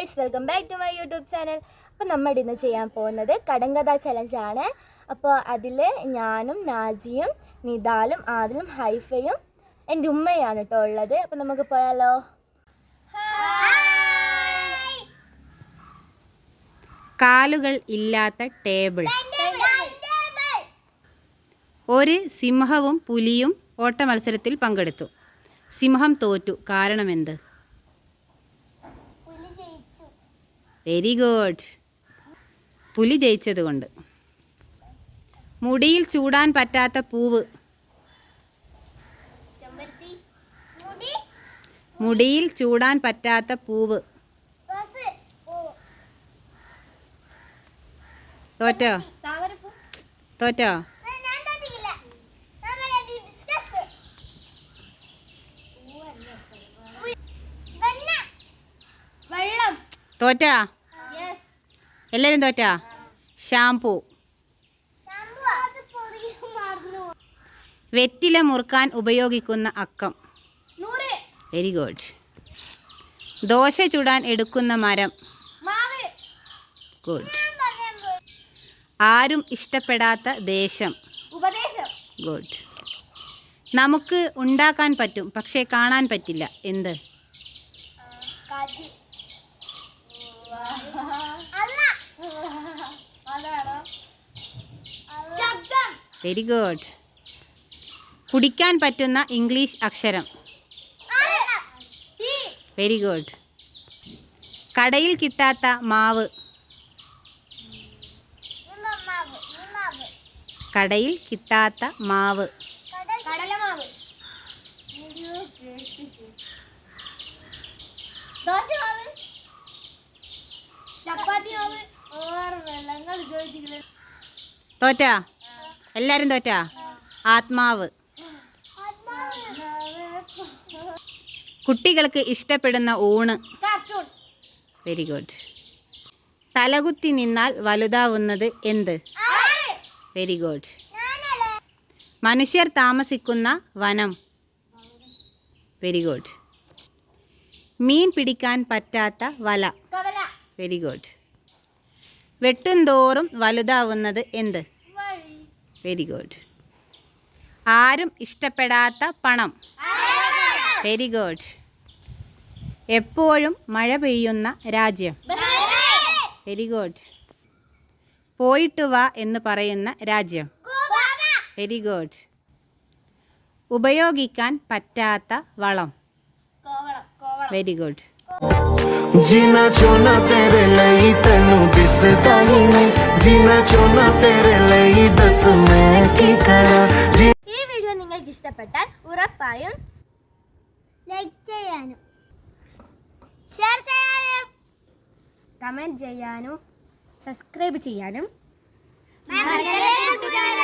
Guys, welcome back to my YouTube channel. അപ്പോൾ നമ്മൾ ഇന്ന് ചെയ്യാൻ പോകുന്നത് കടങ്കഥ ചലഞ്ചാണ്. അപ്പോൾ അതിൽ ഞാനും നാജിയും നിദാലും ആദിലും ഹൈഫയും എൻ്റെ ഉമ്മയാണ് കേട്ടോ ഉള്ളത്. അപ്പോൾ നമുക്ക് പോയാലോ? കാലുകൾ ഇല്ലാത്ത ടേബിൾ. ഒരു സിംഹവും പുലിയും ഓട്ട മത്സരത്തിൽ പങ്കെടുത്തു. സിംഹം തോറ്റു. കാരണമെന്ത്? Very good. പുലി ജയിച്ചതുകൊണ്ട്. മുടിയിൽ ചൂടാൻ പറ്റാത്ത പൂവ്. മുടിയിൽ ചൂടാൻ പറ്റാത്ത പൂവ്. തോറ്റോ? തോറ്റോ? തോറ്റാ? എല്ലാരും തോറ്റാ? ഷാംപൂ. വെറ്റില മുറുക്കാൻ ഉപയോഗിക്കുന്ന അക്കം. Very good. ദോശ ചുടാൻ എടുക്കുന്ന മരം. ഗുഡ്. ആരും ഇഷ്ടപ്പെടാത്ത ദേശം. ഗുഡ്. നമുക്ക് ഉണ്ടാക്കാൻ പറ്റും പക്ഷേ കാണാൻ പറ്റില്ല. എന്ത്? Very good. കുടിക്കാൻ പറ്റുന്ന ഇംഗ്ലീഷ് അക്ഷരം. Very good. കടയിൽ കിട്ടാത്ത മാവ്. കടയിൽ കിട്ടാത്ത മാവ്. തോറ്റാ? എല്ലാരും തോറ്റാ? ആത്മാവ്. കുട്ടികൾക്ക് ഇഷ്ടപ്പെടുന്ന ഊണ്. Very good. തലകുത്തി നിന്നാൽ വലുതാവുന്നത് എന്ത്? Very good. മനുഷ്യർ താമസിക്കുന്ന വനം. Very good. മീൻ പിടിക്കാൻ പറ്റാത്ത വല. Very good. വെട്ടുംതോറും വലുതാവുന്നത് എന്ത്? Very good. ആരും ഇഷ്ടപ്പെടാത്ത പണം. Very good. എപ്പോഴും മഴ പെയ്യുന്ന രാജ്യം. Very good. പോയിട്ട് വാ എന്ന് പറയുന്ന രാജ്യം. Very good. ഉപയോഗിക്കാൻ പറ്റാത്ത വളം. Very good. जीना चोना तेरे लई तेनू दिसदा ही नहीं जीना चोना तेरे लई दस मैं की करा ഈ വീഡിയോ നിങ്ങൾക്ക് ഇഷ്ടപ്പെട്ടാൽ ഉറപ്പായും ലൈക്ക് ചെയ്യാനും ഷെയർ ചെയ്യാനും കമന്റ് ചെയ്യാനും സബ്സ്ക്രൈബ് ചെയ്യാനും മറക്കല്ലേ കൂട്ടുകാരെ.